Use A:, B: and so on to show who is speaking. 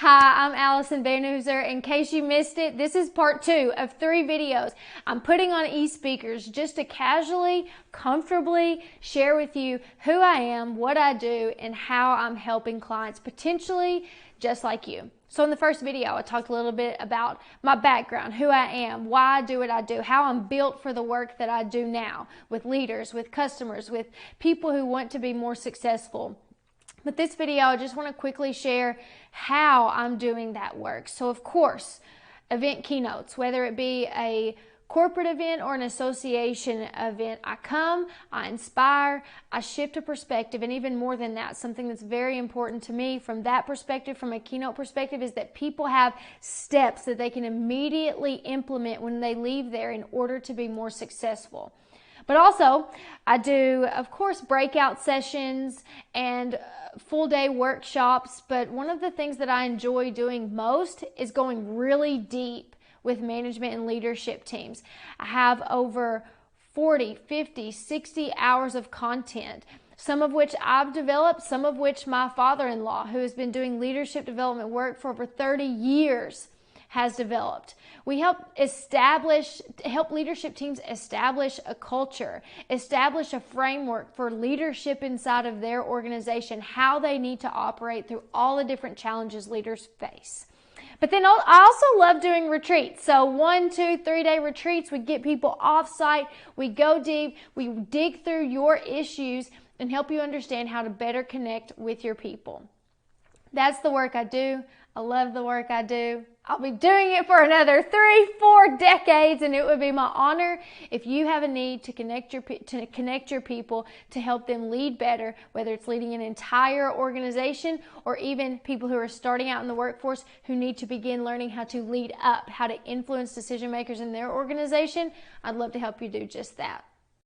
A: Hi, I'm Alyson Van Hooser. In case you missed it, this is part 2 of 3 videos I'm putting on eSpeakers just to casually, comfortably share with you who I am, what I do, and how I'm helping clients potentially just like you. So in the first video, I talked a little bit about my background, who I am, why I do what I do, how I'm built for the work that I do now with leaders, with customers, with people who want to be more successful. But this video, I just want to quickly share how I'm doing that work. So of course, event keynotes, whether it be a corporate event or an association event, I come, I inspire, I shift a perspective, and even more than that, something that's very important to me from that perspective, from a keynote perspective, is that people have steps that they can immediately implement when they leave there in order to be more successful. But also, I do, of course, breakout sessions and full day workshops, but one of the things that I enjoy doing most is going really deep with management and leadership teams. I have over 40, 50, 60 hours of content, some of which I've developed, some of which my father-in-law, who has been doing leadership development work for over 30 years, has developed. We help leadership teams establish a culture, establish a framework for leadership inside of their organization, how they need to operate through all the different challenges leaders face. But then I also love doing retreats. So 1, 2, 3 day retreats. We get people off site. We go deep. We dig through your issues and help you understand how to better connect with your people. That's the work I do. I love the work I do. I'll be doing it for another 3, 4 decades, and it would be my honor if you have a need to connect your people to help them lead better, whether it's leading an entire organization or even people who are starting out in the workforce who need to begin learning how to lead up, how to influence decision makers in their organization. I'd love to help you do just that.